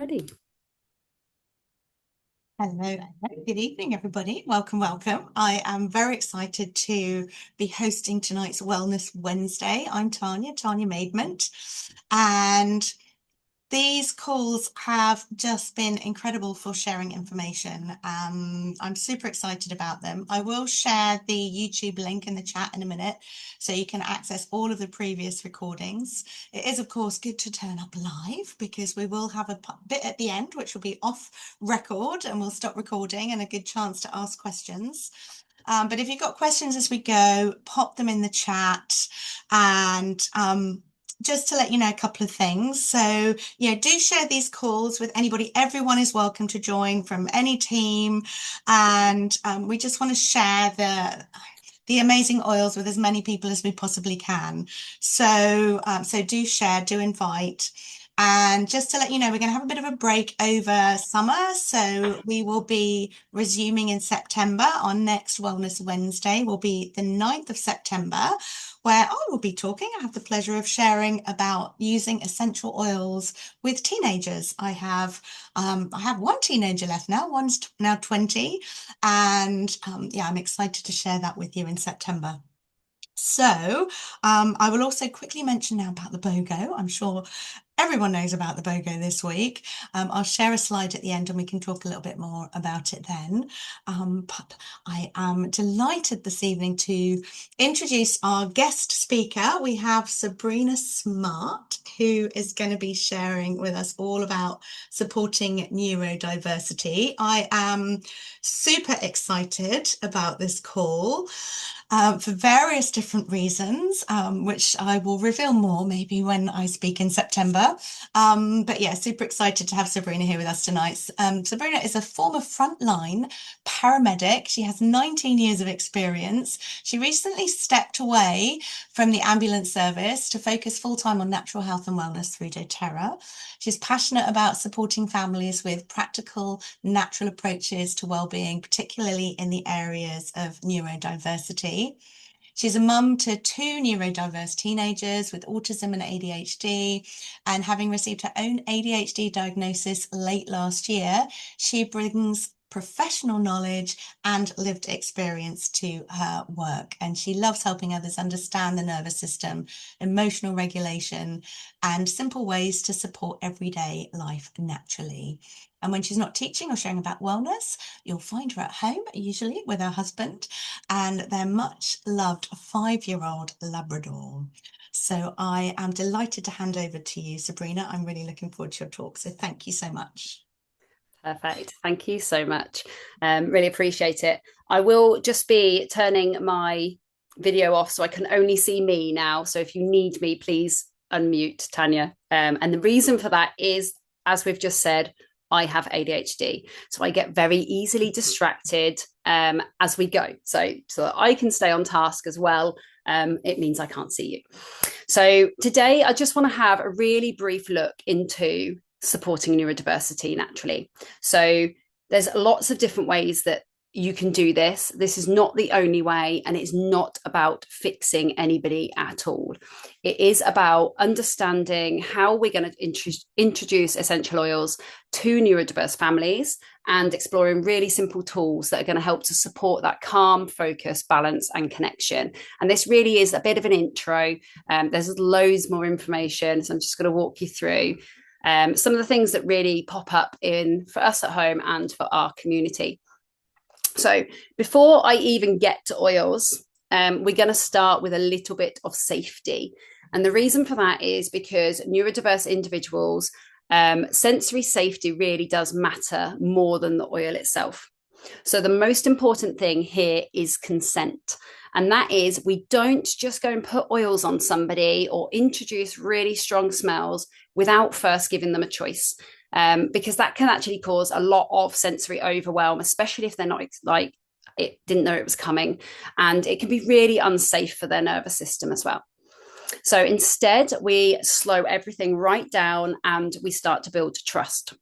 Ready. Hello, hello. Good evening, everybody. Welcome, welcome. I am very excited to be hosting tonight's Wellness Wednesday. I'm Tanya Maidment, and these calls have just been incredible for sharing information. I'm super excited about them. I will share the YouTube link in the chat in a minute so you can access all of the previous recordings. It is, of course, good to turn up live because we will have a bit at the end, which will be off record, and we'll stop recording and a good chance to ask questions. But if you've got questions as we go, pop them in the chat. And just to let you know a couple of things. So, do share these calls with anybody. Everyone is welcome to join from any team. And we just want to share the amazing oils with as many people as we possibly can. So, so do share, do invite. And just to let you know, we're going to have a bit of a break over summer. So we will be resuming in September. Our next Wellness Wednesday will be the 9th of September, where I will be talking. I have the pleasure of sharing about using essential oils with teenagers. I have one teenager left now. One's now 20. And yeah, I'm excited to share that with you in September. So I will also quickly mention now about the BOGO. I'm sure everyone knows about the BOGO this week. I'll share a slide at the end and we can talk a little bit more about it then. But I am delighted this evening to introduce our guest speaker. We have Sabrina Smart, who is going to be sharing with us all about supporting neurodiversity. I am super excited about this call. For various different reasons, which I will reveal more maybe when I speak in September. But yeah, super excited to have Sabrina here with us tonight. Sabrina is a former frontline paramedic. She has 19 years of experience. She recently stepped away from the ambulance service to focus full-time on natural health and wellness through doTERRA. She's passionate about supporting families with practical, natural approaches to well-being, particularly in the areas of neurodiversity. She's a mum to 2 neurodiverse teenagers with autism and ADHD, and having received her own ADHD diagnosis late last year, she brings professional knowledge and lived experience to her work, and she loves helping others understand the nervous system, emotional regulation, and simple ways to support everyday life naturally. And when she's not teaching or sharing about wellness, you'll find her at home, usually with her husband, and their much loved 5-year-old Labrador. So I am delighted to hand over to you, Sabrina. I'm really looking forward to your talk. So thank you so much. Perfect. Thank you so much. Really appreciate it. I will just be turning my video off so I can only see me now. So if you need me, please unmute, Tanya. And the reason for that is, as we've just said, I have ADHD. So I get very easily distracted as we go. So that I can stay on task as well. It means I can't see you. So today I just want to have a really brief look into supporting neurodiversity naturally. So there's lots of different ways that you can do this. This is not the only way, and it's not about fixing anybody at all. It is about understanding how we're going to introduce essential oils to neurodiverse families and exploring really simple tools that are going to help to support that calm, focus, balance, and connection. And this really is a bit of an intro. There's loads more information, so I'm just going to walk you through some of the things that really pop up for us at home and for our community. So before I even get to oils, we're going to start with a little bit of safety. And the reason for that is because neurodiverse individuals, sensory safety really does matter more than the oil itself. So the most important thing here is consent. And that is, we don't just go and put oils on somebody or introduce really strong smells without first giving them a choice. Because that can actually cause a lot of sensory overwhelm, especially if they're not didn't know it was coming. And it can be really unsafe for their nervous system as well. So instead, we slow everything right down and we start to build trust.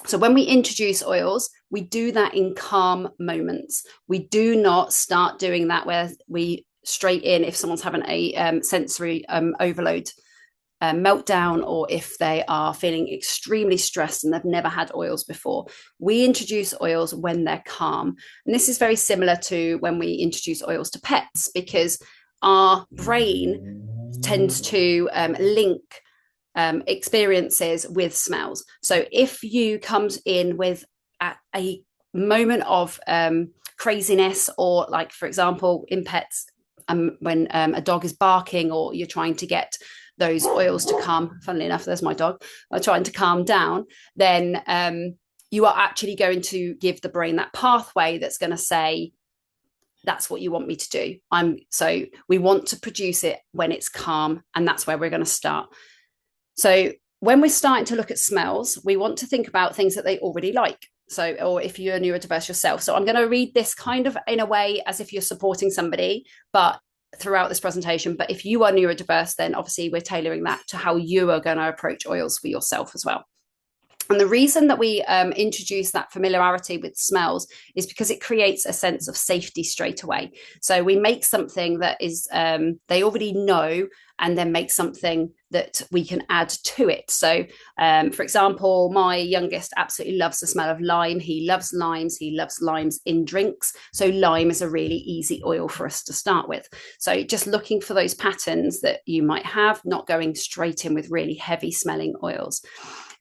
So when we introduce oils, we do that in calm moments. We do not start doing that where we straight in if someone's having a sensory overload meltdown, or if they are feeling extremely stressed and they've never had oils before. We introduce oils when they're calm. And this is very similar to when we introduce oils to pets, because our brain tends to link experiences with smells. So if you comes in with a moment of craziness, or like, for example, in pets, when a dog is barking, or you're trying to get those oils to calm, funnily enough, there's my dog, trying to calm down, then you are actually going to give the brain that pathway that's going to say, that's what you want me to do. So we want to produce it when it's calm, and that's where we're going to start. So when we're starting to look at smells, we want to think about things that they already like. So, or if you're neurodiverse yourself. So I'm going to read this kind of in a way as if you're supporting somebody, but throughout this presentation. But if you are neurodiverse, then obviously we're tailoring that to how you are going to approach oils for yourself as well. And the reason that we introduce that familiarity with smells is because it creates a sense of safety straight away. So we make something that is they already know, and then make something that we can add to it. So, for example, my youngest absolutely loves the smell of lime. He loves limes. He loves limes in drinks. So lime is a really easy oil for us to start with. So just looking for those patterns that you might have, not going straight in with really heavy smelling oils.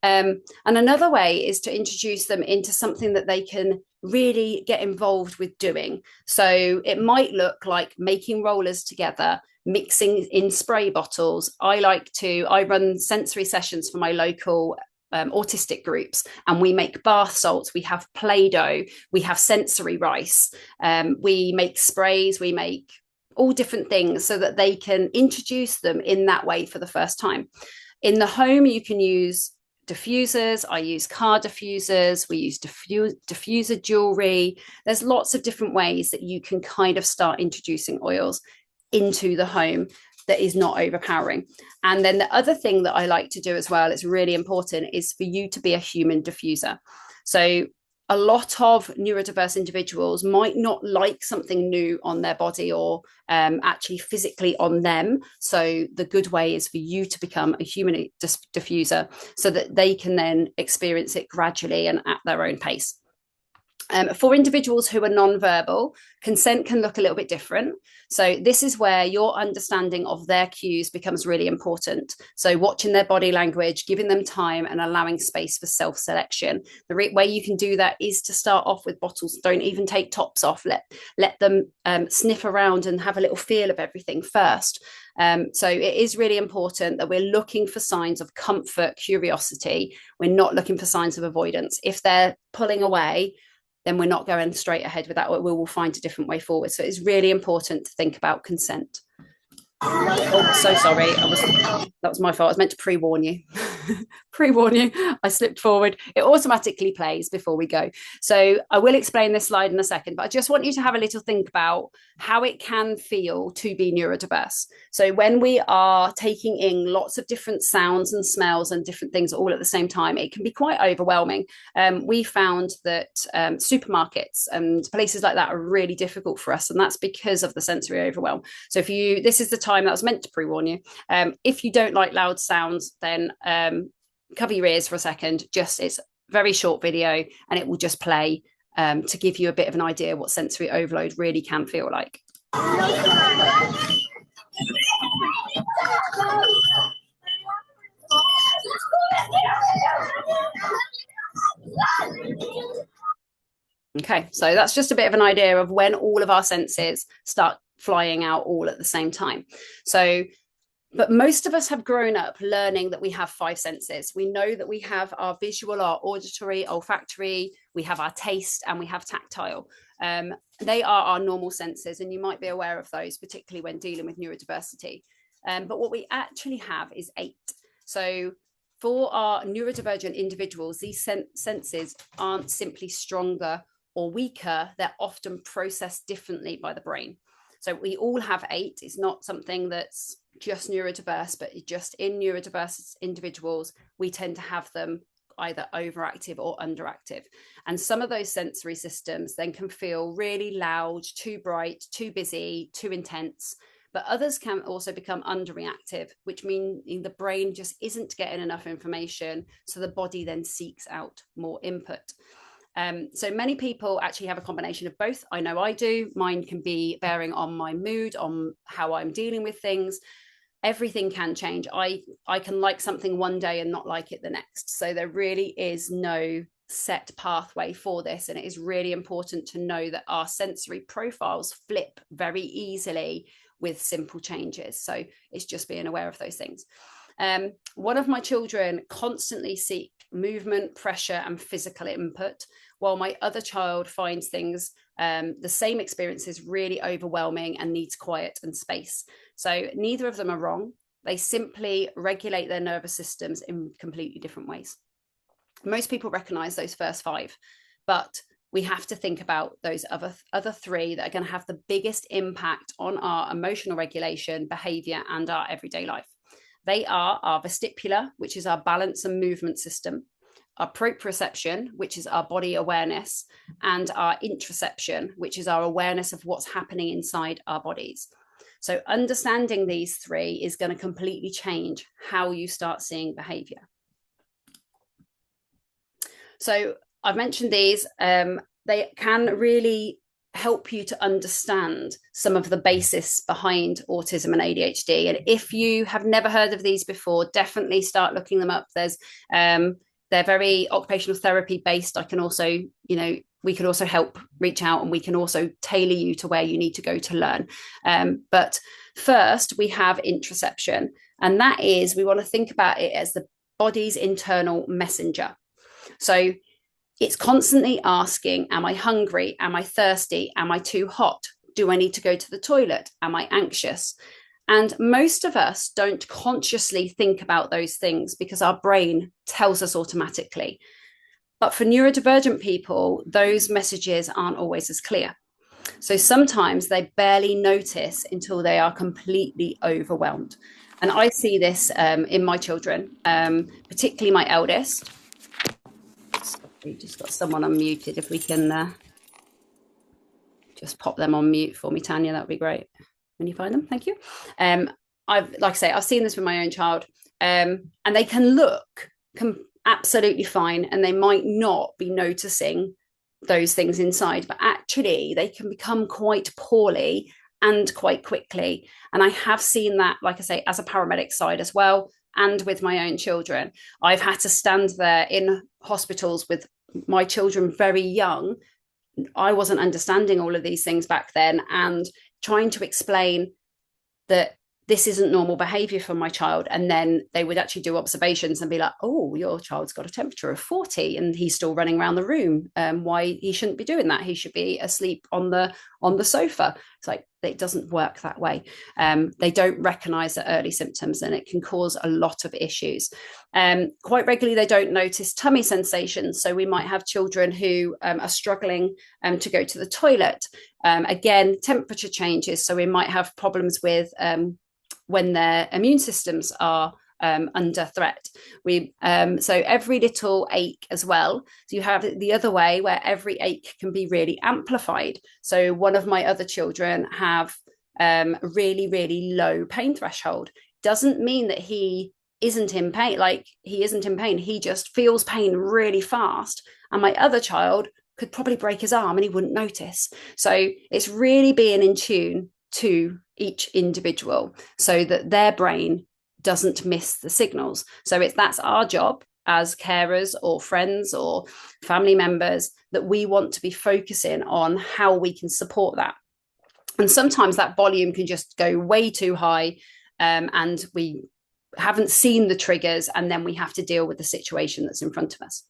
And another way is to introduce them into something that they can really get involved with doing. So it might look like making rollers together, mixing in spray bottles. I run sensory sessions for my local autistic groups, and we make bath salts, we have Play-Doh, we have sensory rice, we make sprays, we make all different things so that they can introduce them in that way for the first time. In the home, you can use diffusers. I use car diffusers. We use diffuser jewelry. There's lots of different ways that you can kind of start introducing oils into the home that is not overpowering. And then the other thing that I like to do as well, it's really important, is for you to be a human diffuser. So a lot of neurodiverse individuals might not like something new on their body, or actually physically on them. So the good way is for you to become a human diffuser so that they can then experience it gradually and at their own pace. For individuals who are non-verbal, consent can look a little bit different. So this is where your understanding of their cues becomes really important. So watching their body language, giving them time, and allowing space for self-selection. The way you can do that is to start off with bottles. Don't even take tops off. Let them sniff around and have a little feel of everything first. So it is really important that we're looking for signs of comfort, curiosity. We're not looking for signs of avoidance. If they're pulling away, then we're not going straight ahead with that. We will find a different way forward. So it's really important to think about consent. Oh, so sorry. That was my fault. I was meant to pre-warn you. Pre-warn you. I slipped forward. It automatically plays before we go. So I will explain this slide in a second, but I just want you to have a little think about how it can feel to be neurodiverse. So when we are taking in lots of different sounds and smells and different things all at the same time, it can be quite overwhelming. We found that supermarkets and places like that are really difficult for us, and that's because of the sensory overwhelm. So this is the time that was meant to pre-warn you. If you don't like loud sounds, then cover your ears for a second. It's a very short video, and it will just play to give you a bit of an idea what sensory overload really can feel like. Okay, so that's just a bit of an idea of when all of our senses start flying out all at the same time. But most of us have grown up learning that we have 5 senses. We know that we have our visual, our auditory, olfactory, we have our taste, and we have tactile. They are our normal senses, and you might be aware of those, particularly when dealing with neurodiversity. But what we actually have is 8. So for our neurodivergent individuals, these senses aren't simply stronger or weaker. They're often processed differently by the brain. So we all have 8. It's not something that's just neurodiverse, but just in neurodiverse individuals, we tend to have them either overactive or underactive. And some of those sensory systems then can feel really loud, too bright, too busy, too intense. But others can also become underreactive, which means the brain just isn't getting enough information, so the body then seeks out more input. So many people actually have a combination of both. I know I do. Mine can be bearing on my mood, on how I'm dealing with things. Everything can change. I can like something one day and not like it the next. So there really is no set pathway for this. And it is really important to know that our sensory profiles flip very easily with simple changes. So it's just being aware of those things. One of my children constantly seek movement, pressure, and physical input, while my other child finds things, the same experiences, really overwhelming and needs quiet and space. So neither of them are wrong. They simply regulate their nervous systems in completely different ways. Most people recognize those first 5, but we have to think about those other 3 that are going to have the biggest impact on our emotional regulation, behavior, and our everyday life. They are our vestibular, which is our balance and movement system, our proprioception, which is our body awareness, and our interoception, which is our awareness of what's happening inside our bodies. So understanding these 3 is going to completely change how you start seeing behavior. So I've mentioned these. They can really help you to understand some of the basis behind autism and ADHD. And if you have never heard of these before, definitely start looking them up. They're very occupational therapy based. I can also, we can also help reach out, and we can also tailor you to where you need to go to learn. But first we have interoception, and that is, we want to think about it as the body's internal messenger. So it's constantly asking, am I hungry? Am I thirsty? Am I too hot? Do I need to go to the toilet? Am I anxious? And most of us don't consciously think about those things because our brain tells us automatically. But for neurodivergent people, those messages aren't always as clear. So sometimes they barely notice until they are completely overwhelmed. And I see this in my children, particularly my eldest. We just got someone unmuted. If we can just pop them on mute for me, Tanya, that would be great when you find them. Thank you. I've seen this with my own child, and they can look absolutely fine, and they might not be noticing those things inside, but actually they can become quite poorly and quite quickly. And I have seen that, like I say, as a paramedic side as well, and with my own children. I've had to stand there in hospitals with my children very young. I wasn't understanding all of these things back then, and trying to explain that this isn't normal behavior for my child. And then they would actually do observations and be like, oh, your child's got a temperature of 40 and he's still running around the room. Why he shouldn't be doing that? He should be asleep on the sofa. It's like, it doesn't work that way. They don't recognize the early symptoms, and it can cause a lot of issues. Quite regularly, they don't notice tummy sensations. So we might have children who are struggling to go to the toilet. Again, temperature changes. So we might have problems with when their immune systems are under threat. So every little ache as well. So you have the other way, where every ache can be really amplified. So one of my other children have really, really low pain threshold. Doesn't mean that he isn't in pain. Like, he isn't in pain. He just feels pain really fast. And my other child could probably break his arm and he wouldn't notice. So it's really being in tune to each individual so that their brain doesn't miss the signals. So that's our job as carers or friends or family members, that we want to be focusing on how we can support that. And sometimes that volume can just go way too high, and we haven't seen the triggers, and then we have to deal with the situation that's in front of us.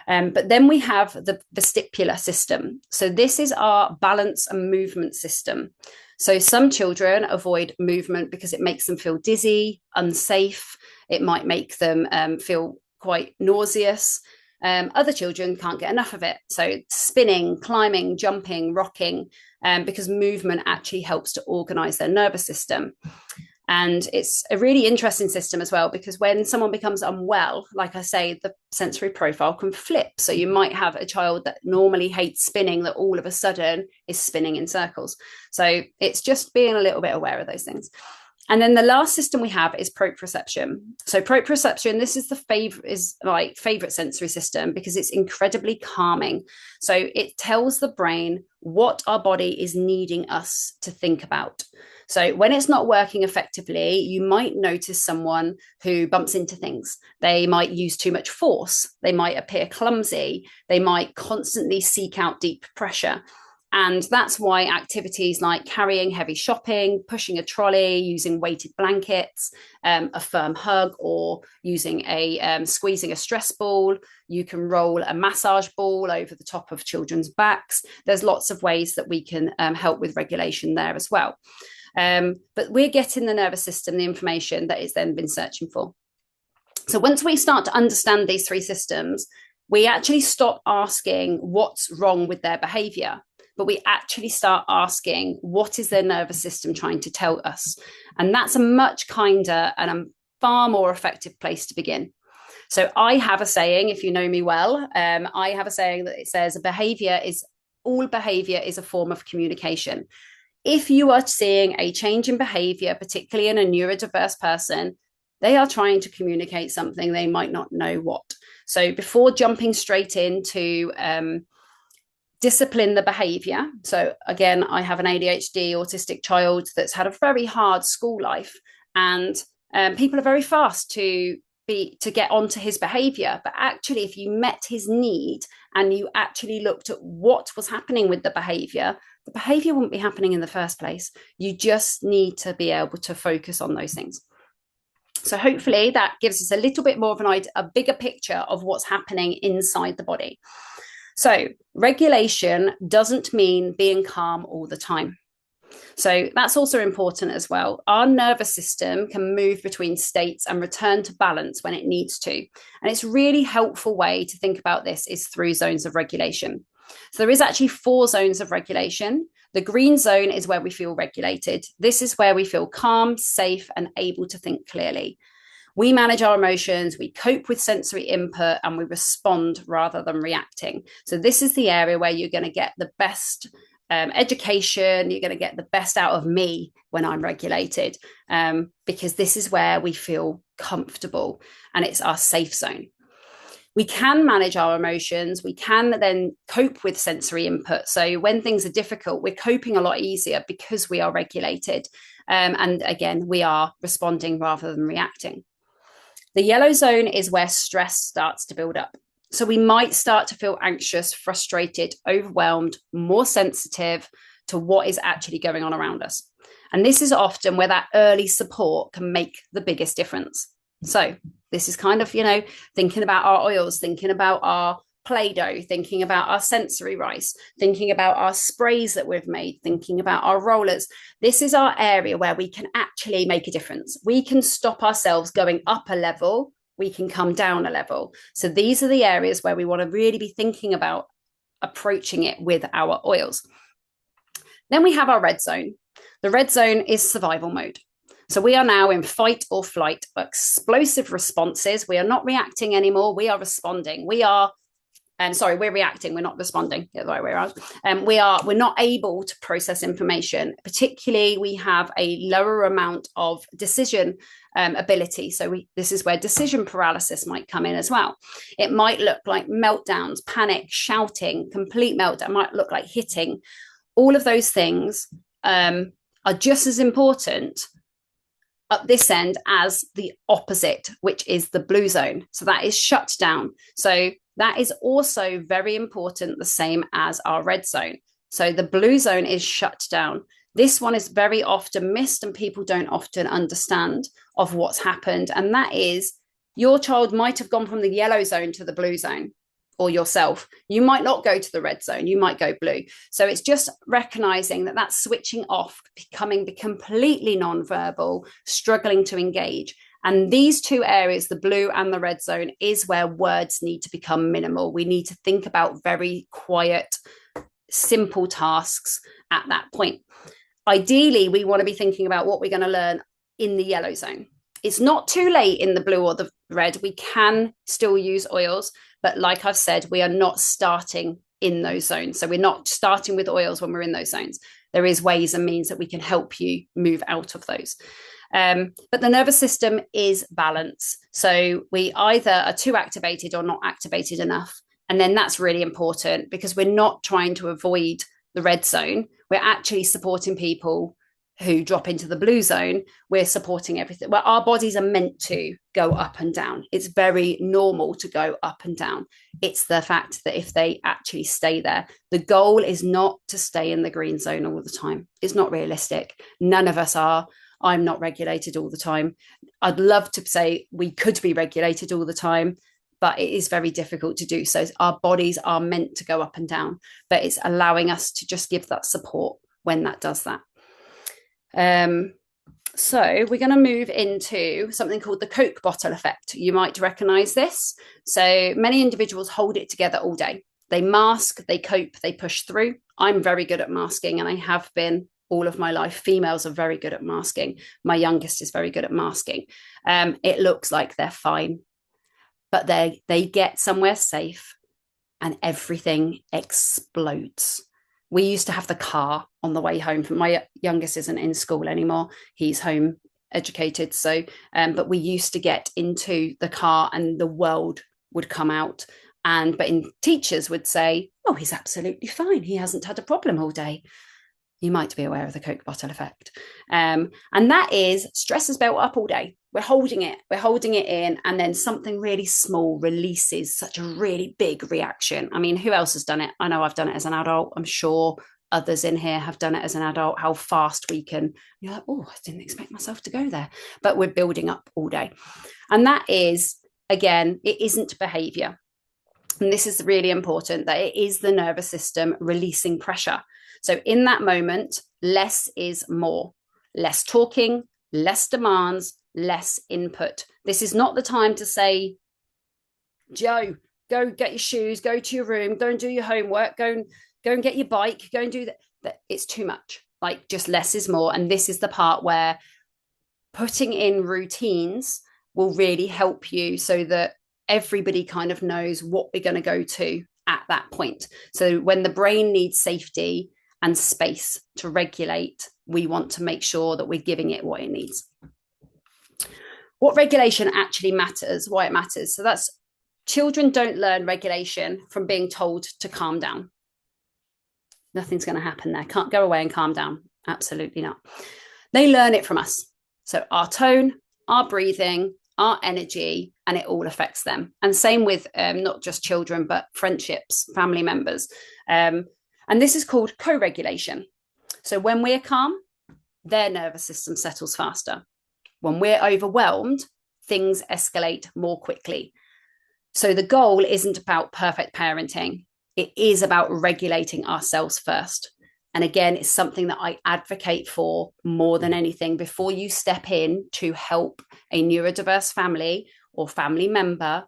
But then we have the vestibular system. So this is our balance and movement system. So some children avoid movement because it makes them feel dizzy, unsafe. It might make them feel quite nauseous. Other children can't get enough of it. So spinning, climbing, jumping, rocking, because movement actually helps to organize their nervous system. And it's a really interesting system as well, because when someone becomes unwell, like I say, the sensory profile can flip. So you might have a child that normally hates spinning that all of a sudden is spinning in circles. So it's just being a little bit aware of those things. And then the last system we have is proprioception. So proprioception, this is my favorite sensory system because it's incredibly calming. So it tells the brain what our body is needing us to think about. So when it's not working effectively, you might notice someone who bumps into things. They might use too much force. They might appear clumsy. They might constantly seek out deep pressure. And that's why activities like carrying heavy shopping, pushing a trolley, using weighted blankets, a firm hug, or squeezing a stress ball. You can roll a massage ball over the top of children's backs. There's lots of ways that we can help with regulation there as well. But we're getting the nervous system the information that it's then been searching for. So once we start to understand these three systems, we actually stop asking what's wrong with their behavior, but we actually start asking what is their nervous system trying to tell us. And that's a much kinder and a far more effective place to begin. So I have a saying, if you know me well, I have a saying that it says all behavior is a form of communication. If you are seeing a change in behavior, particularly in a neurodiverse person, they are trying to communicate something, they might not know what. So before jumping straight into discipline the behavior. So again, I have an ADHD autistic child that's had a very hard school life, and people are very fast to get onto his behavior. But actually, if you met his need and you actually looked at what was happening with the behavior wouldn't be happening in the first place. You just need to be able to focus on those things. So hopefully that gives us a little bit more of a bigger picture of what's happening inside the body. So regulation doesn't mean being calm all the time. So that's also important as well. Our nervous system can move between states and return to balance when it needs to. And it's a really helpful way to think about this is through zones of regulation. So there is actually 4 zones of regulation. The green zone is where we feel regulated. This is where we feel calm, safe, and able to think clearly. We manage our emotions, we cope with sensory input, and we respond rather than reacting. So this is the area where you're going to get the best education, you're going to get the best out of me when I'm regulated, because this is where we feel comfortable and it's our safe zone. We can manage our emotions. We can then cope with sensory input. So when things are difficult, we're coping a lot easier because we are regulated. And again, we are responding rather than reacting. The yellow zone is where stress starts to build up. So we might start to feel anxious, frustrated, overwhelmed, more sensitive to what is actually going on around us. And this is often where that early support can make the biggest difference. So this is kind of, thinking about our oils, thinking about our Play-Doh, thinking about our sensory rice, thinking about our sprays that we've made, thinking about our rollers. This is our area where we can actually make a difference. We can stop ourselves going up a level. We can come down a level. So these are the areas where we want to really be thinking about approaching it with our oils. Then we have our red zone. The red zone is survival mode. So we are now in fight or flight, explosive responses. We are not reacting anymore. We are responding. We're reacting. We're not responding. The right way around. We're not able to process information. Particularly, we have a lower amount of decision ability. So this is where decision paralysis might come in as well. It might look like meltdowns, panic, shouting, complete meltdown. It might look like hitting. All of those things are just as important up this end as the opposite, which is the blue zone. So that is shut down. So that is also very important, the same as our red zone. So the blue zone is shut down. This one is very often missed and people don't often understand of what's happened. And that is your child might have gone from the yellow zone to the blue zone, or yourself. You might not go to the red zone, you might go blue. So it's just recognizing that that's switching off, becoming completely nonverbal, struggling to engage. And these 2 areas, the blue and the red zone, is where words need to become minimal. We need to think about very quiet, simple tasks at that point. Ideally, we want to be thinking about what we're going to learn in the yellow zone. It's not too late in the blue or the red. We can still use oils, but like I've said, we are not starting in those zones. So we're not starting with oils when we're in those zones. There is ways and means that we can help you move out of those. But the nervous system is balance. So we either are too activated or not activated enough. And then that's really important because we're not trying to avoid the red zone. We're actually supporting people who drop into the blue zone. We're supporting everything. Well, our bodies are meant to go up and down. It's very normal to go up and down. It's the fact that if they actually stay there, the goal is not to stay in the green zone all the time. It's not realistic. None of us are. I'm not regulated all the time. I'd love to say we could be regulated all the time, but it is very difficult to do so. Our bodies are meant to go up and down, but it's allowing us to just give that support when that does that. So we're going to move into something called the Coke bottle effect. You might recognize this. So many individuals hold it together all day. They mask, they cope, they push through. I'm very good at masking, and I have been all of my life. Females are very good at masking. My youngest is very good at masking. It looks like they're fine, but they get somewhere safe and everything explodes. We used to have the car on the way home. My youngest isn't in school anymore. He's home educated. So, but we used to get into the car and the world would come out. But teachers would say, oh, he's absolutely fine. He hasn't had a problem all day. You might be aware of the Coke bottle effect. And that is stress is built up all day. We're holding it in, and then something really small releases such a really big reaction. I mean, who else has done it? I know I've done it as an adult. I'm sure others in here have done it as an adult, how fast we can, you're like, oh, I didn't expect myself to go there. But we're building up all day. And that is, again, it isn't behavior. And this is really important, that it is the nervous system releasing pressure. So in that moment, less is more. Less talking, less demands, less input. This is not the time to say, Joe, go get your shoes, go to your room, go and do your homework, go and get your bike, go and do that. It's too much. Like, just less is more. And this is the part where putting in routines will really help you so that everybody kind of knows what we're going to go to at that point. So when the brain needs safety and space to regulate, we want to make sure that we're giving it what it needs. What regulation actually matters, why it matters. So that's, children don't learn regulation from being told to calm down. Nothing's going to happen there. Can't go away and calm down. Absolutely not. They learn it from us. So our tone, our breathing, our energy, and it all affects them. And same with not just children, but friendships, family members. And this is called co-regulation. So when we're calm, their nervous system settles faster. When we're overwhelmed, things escalate more quickly. So the goal isn't about perfect parenting. It is about regulating ourselves first. And again, it's something that I advocate for more than anything. Before you step in to help a neurodiverse family or family member,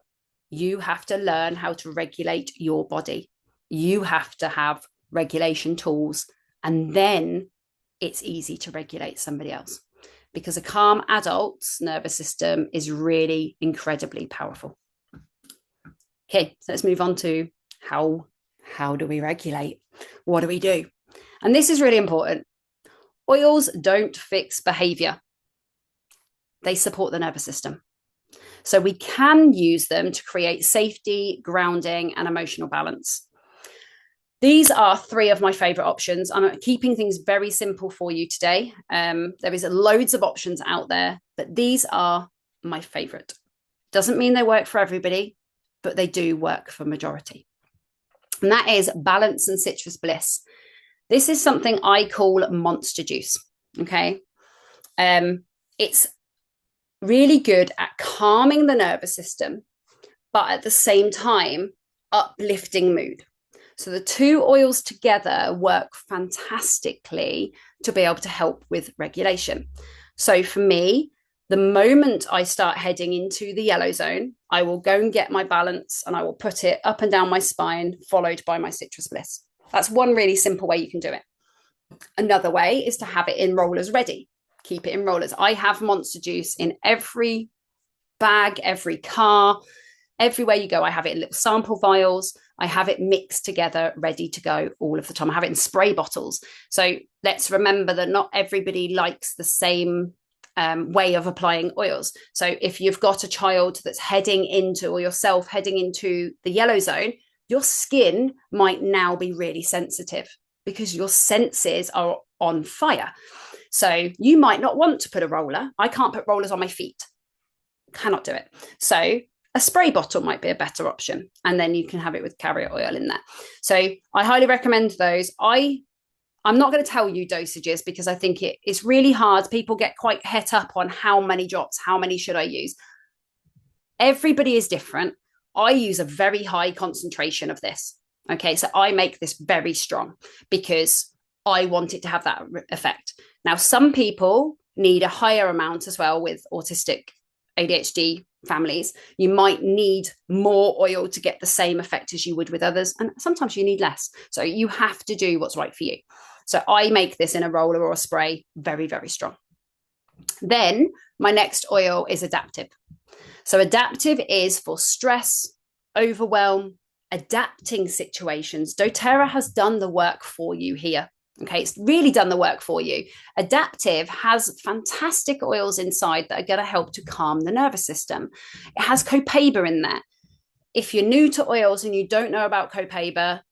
you have to learn how to regulate your body. You have to have regulation tools, and then it's easy to regulate somebody else, because a calm adult's nervous system is really incredibly powerful. Okay, so let's move on to how do we regulate? What do we do? And this is really important. Oils don't fix behavior. They support the nervous system. So we can use them to create safety, grounding, and emotional balance. These are three of my favorite options. I'm keeping things very simple for you today. There is loads of options out there, but these are my favorite. Doesn't mean they work for everybody, but they do work for majority. And that is balance and citrus bliss. This is something I call monster juice. Okay. It's really good at calming the nervous system, but at the same time, uplifting mood. So the two oils together work fantastically to be able to help with regulation. So for me, the moment I start heading into the yellow zone, I will go and get my balance and I will put it up and down my spine, followed by my citrus bliss. That's one really simple way you can do it. Another way is to have it in rollers ready. keep it in rollers. I have Monster Juice in every bag, every car, everywhere you go. I have it in little sample vials. I have it mixed together, ready to go all of the time. I have it in spray bottles. So let's remember that not everybody likes the same way of applying oils. So if you've got a child that's heading into, or yourself heading into the yellow zone, your skin might now be really sensitive because your senses are on fire. So you might not want to put a roller. I can't put rollers on my feet. Cannot do it. So a spray bottle might be a better option. And then you can have it with carrier oil in there. So I highly recommend those. I'm not going to tell you dosages because I think it's really hard. People get quite het up on how many drops, how many should I use? Everybody is different. I use a very high concentration of this. Okay, so I make this very strong because I want it to have that effect. Now, some people need a higher amount as well with autistic ADHD families. You might need more oil to get the same effect as you would with others. And sometimes you need less. So you have to do what's right for you. So I make this in a roller or a spray, very, very strong. Then my next oil is Adaptiv. So Adaptiv is for stress, overwhelm, adapting situations. doTERRA has done the work for you here. Okay, it's really done the work for you. Adaptiv has fantastic oils inside that are going to help to calm the nervous system. It has Copaiba in there. If you're new to oils and you don't know about Copaiba,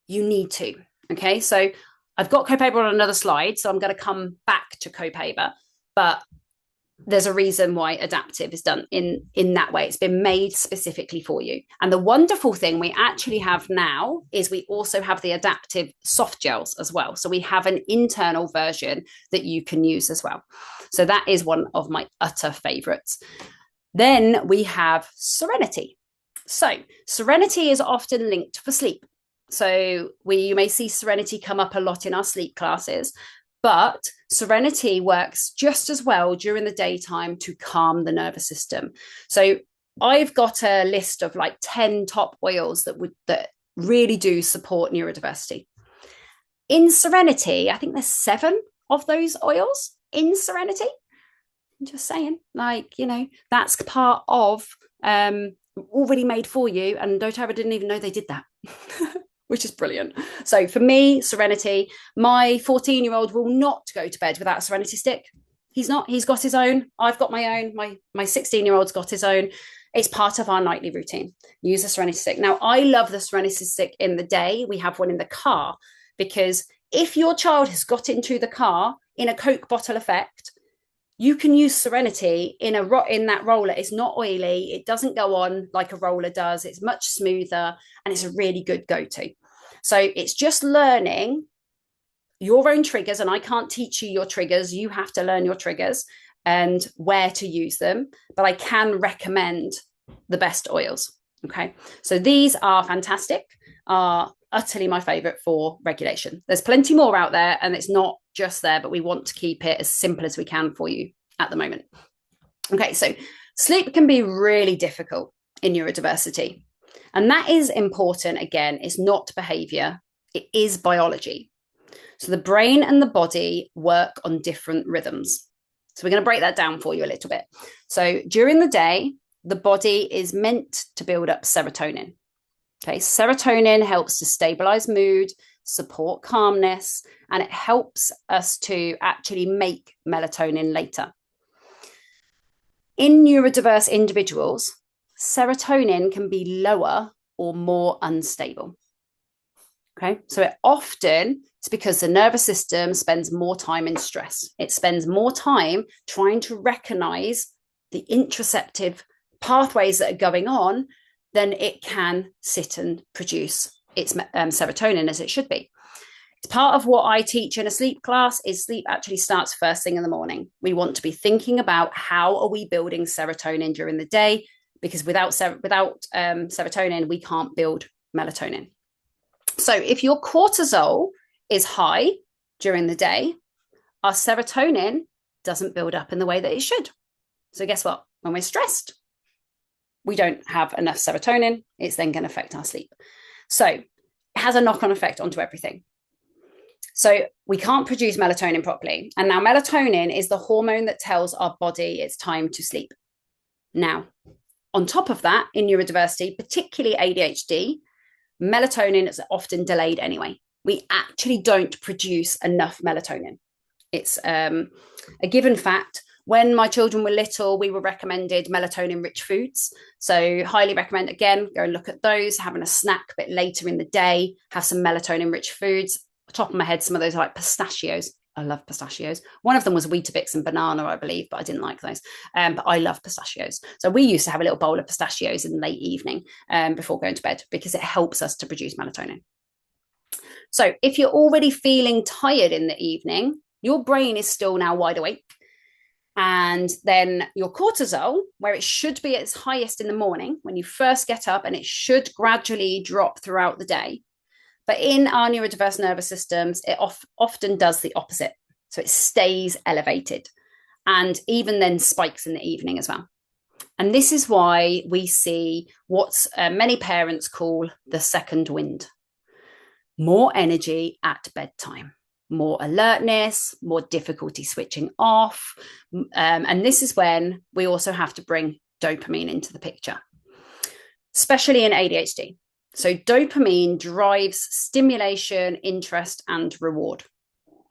you need to. Okay, so I've got Copaiba on another slide, so I'm going to come back to Copaiba, but there's a reason why Adaptiv is done in that way. It's been made specifically for you. And the wonderful thing we actually have now is we also have the Adaptiv Softgels as well. So we have an internal version that you can use as well. So that is one of my utter favorites. Then we have Serenity. So Serenity is often linked for sleep. So you may see Serenity come up a lot in our sleep classes, but Serenity works just as well during the daytime to calm the nervous system. So I've got a list of like 10 top oils that really do support neurodiversity. In Serenity, I think there's 7 of those oils in Serenity. I'm just saying, like, you know, that's part of already made for you. And doTERRA didn't even know they did that. Which is brilliant. So for me, Serenity, my 14-year-old will not go to bed without a Serenity stick. He's not. He's got his own. I've got my own. My 16-year-old's got his own. It's part of our nightly routine. Use a Serenity stick. Now, I love the Serenity stick in the day. We have one in the car because if your child has got into the car in a Coke bottle effect, you can use Serenity in that roller. It's not oily. It doesn't go on like a roller does. It's much smoother and it's a really good go-to. So it's just learning your own triggers, and I can't teach you your triggers. You have to learn your triggers and where to use them, but I can recommend the best oils. Okay, so these are fantastic, are utterly my favorite for regulation. There's plenty more out there and it's not just there, but we want to keep it as simple as we can for you at the moment. Okay, so sleep can be really difficult in neurodiversity. And that is important. Again, it's not behavior, it is biology. So the brain and the body work on different rhythms. So we're going to break that down for you a little bit. So during the day, the body is meant to build up serotonin. Okay, serotonin helps to stabilize mood, support calmness, and it helps us to actually make melatonin later. In neurodiverse individuals, serotonin can be lower or more unstable. Okay, so it's because the nervous system spends more time in stress. It spends more time trying to recognize the interoceptive pathways that are going on than it can sit and produce its serotonin as it should be. It's part of what I teach in a sleep class. Is sleep actually starts first thing in the morning. We want to be thinking about how are we building serotonin during the day, because without serotonin, we can't build melatonin. So if your cortisol is high during the day, our serotonin doesn't build up in the way that it should. So guess what? When we're stressed, we don't have enough serotonin. It's then going to affect our sleep. So it has a knock-on effect onto everything. So we can't produce melatonin properly. And now melatonin is the hormone that tells our body it's time to sleep. Now, on top of that, in neurodiversity, particularly ADHD, melatonin is often delayed anyway. We actually don't produce enough melatonin. It's a given fact. When my children were little, we were recommended melatonin-rich foods. So highly recommend, again, go and look at those, having a snack a bit later in the day, have some melatonin-rich foods. Top of my head, some of those are like pistachios. I love pistachios. One of them was Weetabix and banana, I believe, but I didn't like those. But I love pistachios. So we used to have a little bowl of pistachios in the late evening before going to bed because it helps us to produce melatonin. So if you're already feeling tired in the evening, your brain is still now wide awake. And then your cortisol, where it should be at its highest in the morning when you first get up, and it should gradually drop throughout the day. But in our neurodiverse nervous systems, it often does the opposite. So it stays elevated and even then spikes in the evening as well. And this is why we see what many parents call the second wind. More energy at bedtime, more alertness, more difficulty switching off. And this is when we also have to bring dopamine into the picture, especially in ADHD. So dopamine drives stimulation, interest, and reward.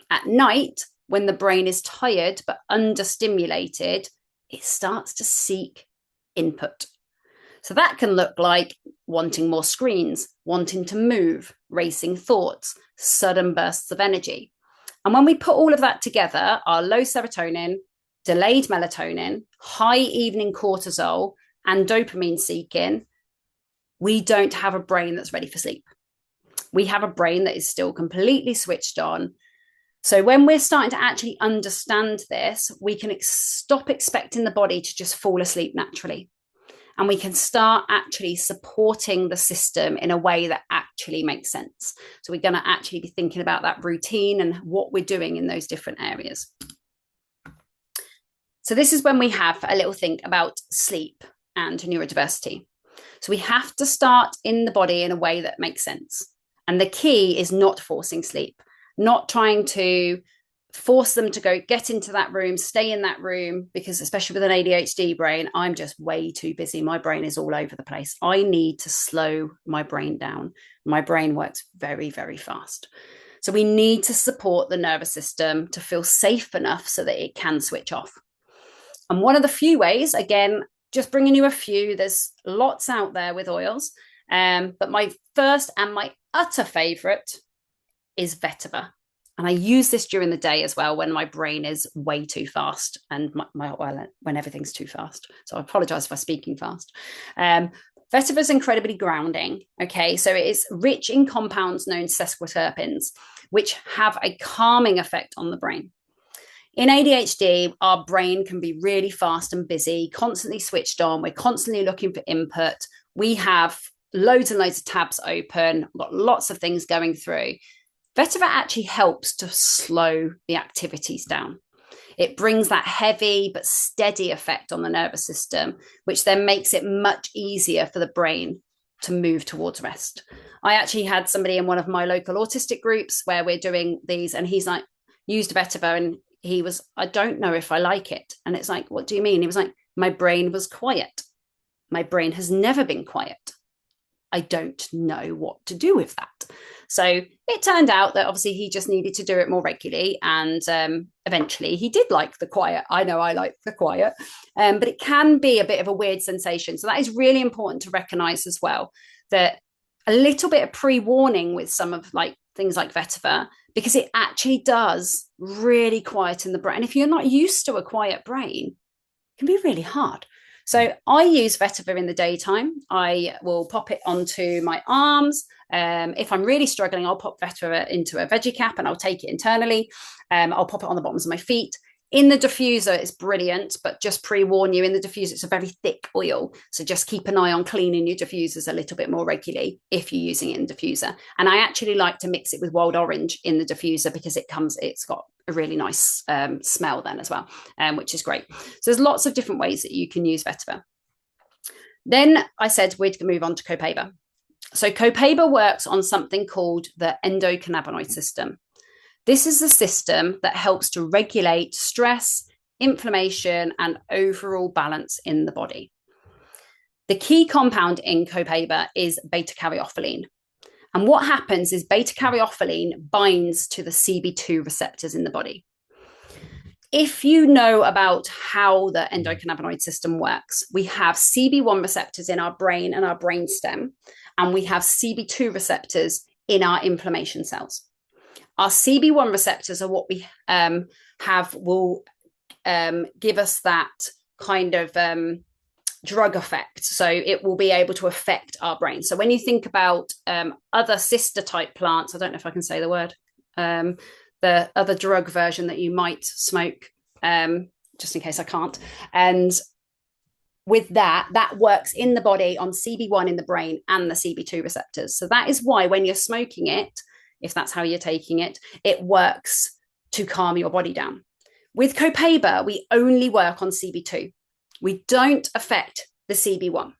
At night, when the brain is tired but understimulated, it starts to seek input. So that can look like wanting more screens, wanting to move, racing thoughts, sudden bursts of energy. And when we put all of that together, our low serotonin, delayed melatonin, high evening cortisol, and dopamine seeking, we don't have a brain that's ready for sleep. We have a brain that is still completely switched on. So when we're starting to actually understand this, we can stop expecting the body to just fall asleep naturally. And we can start actually supporting the system in a way that actually makes sense. So we're going to actually be thinking about that routine and what we're doing in those different areas. So this is when we have a little think about sleep and neurodiversity. So we have to start in the body in a way that makes sense. And the key is not forcing sleep, not trying to force them to go get into that room, stay in that room, because especially with an ADHD brain, I'm just way too busy. My brain is all over the place. I need to slow my brain down. My brain works very, very fast. So we need to support the nervous system to feel safe enough so that it can switch off. And one of the few ways, again, just bringing you a few, there's lots out there with oils, but my first and my utter favorite is vetiver. And I use this during the day as well when my brain is way too fast and when everything's too fast. So I apologize for speaking fast. Vetiver is incredibly grounding. Okay, so it is rich in compounds known as sesquiterpenes, which have a calming effect on the brain. In ADHD, our brain can be really fast and busy, constantly switched on. We're constantly looking for input. We have loads and loads of tabs open, got lots of things going through. Vetiver actually helps to slow the activities down. It brings that heavy but steady effect on the nervous system, which then makes it much easier for the brain to move towards rest. I actually had somebody in one of my local autistic groups where we're doing these, and he's like, used vetiver, and he was, I don't know if I like it. And it's like, what do you mean? He was like, my brain was quiet. My brain has never been quiet. I don't know what to do with that. So it turned out that obviously he just needed to do it more regularly. And eventually he did like the quiet. I know I like the quiet, but it can be a bit of a weird sensation. So that is really important to recognize as well, that a little bit of pre-warning with some of like things like vetiver, because it actually does really quieten the brain. If you're not used to a quiet brain, it can be really hard. So I use vetiver in the daytime. I will pop it onto my arms. If I'm really struggling, I'll pop vetiver into a veggie cap and I'll take it internally. I'll pop it on the bottoms of my feet. In the diffuser, it's brilliant, but just pre-warn you, in the diffuser, it's a very thick oil. So just keep an eye on cleaning your diffusers a little bit more regularly if you're using it in diffuser. And I actually like to mix it with wild orange in the diffuser because it's got a really nice smell then as well, which is great. So there's lots of different ways that you can use vetiver. Then I said we're going to move on to Copaiba. So Copaiba works on something called the endocannabinoid system. This is the system that helps to regulate stress, inflammation, and overall balance in the body. The key compound in Copaiba is beta-caryophyllene. And what happens is beta-caryophyllene binds to the CB2 receptors in the body. If you know about how the endocannabinoid system works, we have CB1 receptors in our brain and our brainstem, and we have CB2 receptors in our inflammation cells. Our CB1 receptors are what we will give us that kind of drug effect. So it will be able to affect our brain. So when you think about other sister type plants, I don't know if I can say the word, the other drug version that you might smoke, just in case I can't. And with that works in the body on CB1 in the brain and the CB2 receptors. So that is why when you're smoking it, if that's how you're taking it, it works to calm your body down. With Copaiba, we only work on CB2. We don't affect the CB1.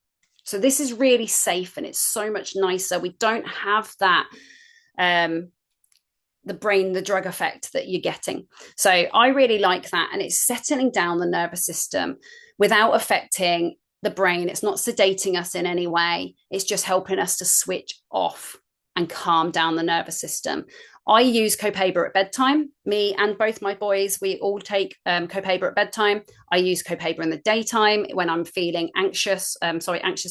So this is really safe and it's so much nicer. We don't have that the drug effect that you're getting. So I really like that. And it's settling down the nervous system without affecting the brain. It's not sedating us in any way. It's just helping us to switch off and calm down the nervous system. I use Copaiba at bedtime. Me and both my boys, we all take Copaiba at bedtime. I use Copaiba in the daytime when I'm feeling anxious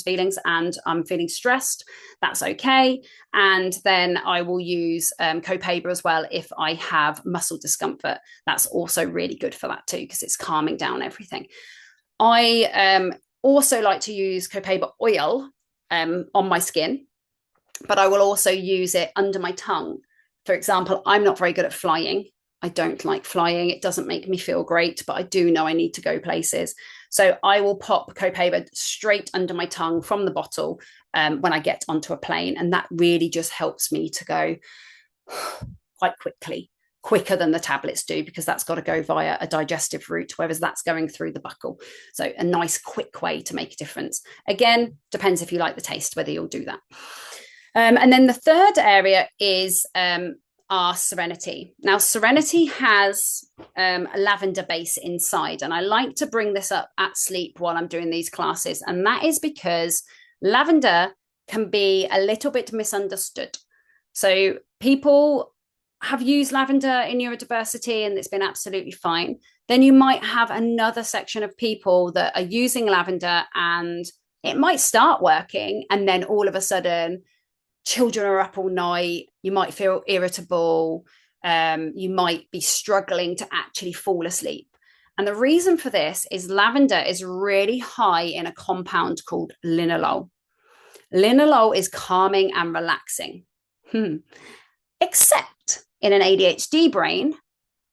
feelings and I'm feeling stressed. That's okay. And then I will use Copaiba as well if I have muscle discomfort. That's also really good for that too, because it's calming down everything. I also like to use Copaiba oil on my skin, but I will also use it under my tongue. For example, I'm not very good at flying. I don't like flying. It doesn't make me feel great, but I do know I need to go places. So I will pop Copaiba straight under my tongue from the bottle when I get onto a plane. And that really just helps me to go quite quickly, quicker than the tablets do, because that's got to go via a digestive route, whereas that's going through the buccal. So a nice quick way to make a difference. Again, depends if you like the taste, whether you'll do that. And then the third area is our Serenity. Now, Serenity has a lavender base inside, and I like to bring this up at sleep while I'm doing these classes, and that is because lavender can be a little bit misunderstood. So people have used lavender in neurodiversity and it's been absolutely fine. Then you might have another section of people that are using lavender and it might start working, and then all of a sudden children are up all night, you might feel irritable, you might be struggling to actually fall asleep. And the reason for this is lavender is really high in a compound called linalool. Linalool is calming and relaxing. Except in an ADHD brain,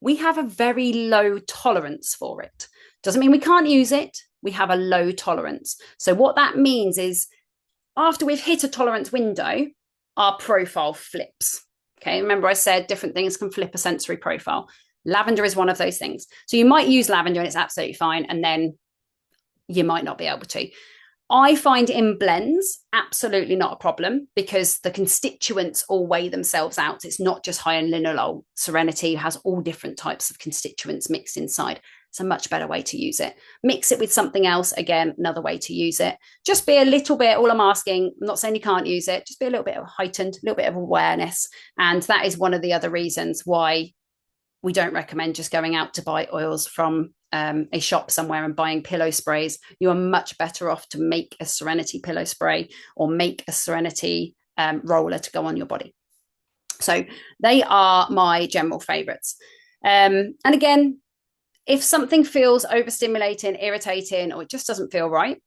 we have a very low tolerance for it. Doesn't mean we can't use it. We have a low tolerance. So what that means is after we've hit a tolerance window, our profile flips. Okay, remember I said different things can flip a sensory profile. Lavender is one of those things. So you might use lavender and it's absolutely fine, and then you might not be able to. I find in blends, absolutely not a problem, because the constituents all weigh themselves out. It's not just high in linalool. Serenity has all different types of constituents mixed inside. It's a much better way to use it. Mix it with something else, again, another way to use it. Just be a little bit, all I'm asking, I'm not saying you can't use it, just be a little bit of heightened, a little bit of awareness. And that is one of the other reasons why we don't recommend just going out to buy oils from a shop somewhere and buying pillow sprays. You are much better off to make a Serenity pillow spray or make a Serenity roller to go on your body. So they are my general favorites. And again, if something feels overstimulating, irritating, or it just doesn't feel right,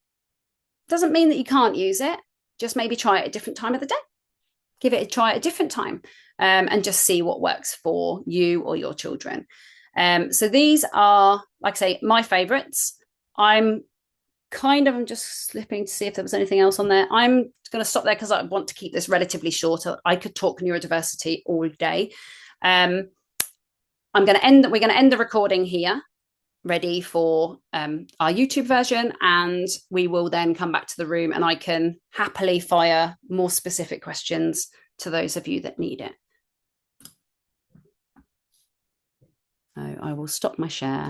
doesn't mean that you can't use it. Just maybe try it at a different time of the day. Give it a try at a different time and just see what works for you or your children. So these are, like I say, my favorites. I'm just slipping to see if there was anything else on there. I'm going to stop there because I want to keep this relatively short. I could talk neurodiversity all day. We're going to end the recording here, ready for our YouTube version, and we will then come back to the room and I can happily fire more specific questions to those of you that need it. So I will stop my share.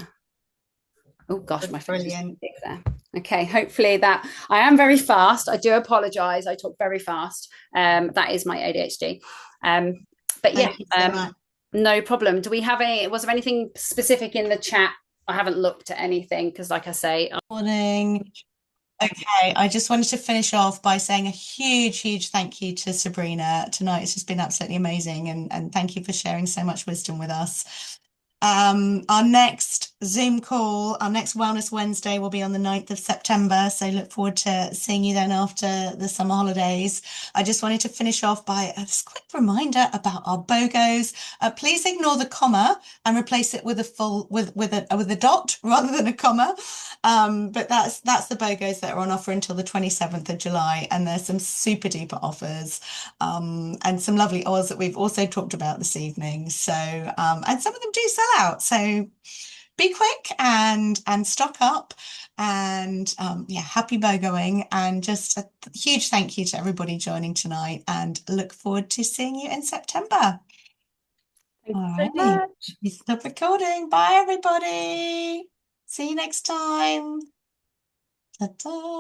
Oh gosh, my face is Brilliant. big there. Okay, hopefully that I am very fast. I do apologize. I talk very fast. That is my ADHD. But yeah, Thank you so much. no problem. Do we have any? Was there anything specific in the chat? I haven't looked at anything because, like I say, Morning. Okay, I just wanted to finish off by saying a huge, huge thank you to Sabrina tonight. It's just been absolutely amazing, and thank you for sharing so much wisdom with us. Our next Zoom call, our next Wellness Wednesday will be on the 9th of September. So look forward to seeing you then after the summer holidays. I just wanted to finish off by a quick reminder about our BOGOs. Please ignore the comma and replace it with a full with a dot rather than a comma. But that's the BOGOs that are on offer until the 27th of July. And there's some super duper offers and some lovely oils that we've also talked about this evening. So, and some of them do sell out. So be quick and stock up and yeah, happy BOGOing, and just a huge thank you to everybody joining tonight, and look forward to seeing you in September. thank All you so right, much. stop recording. Bye everybody. See you next time. Ta-ta.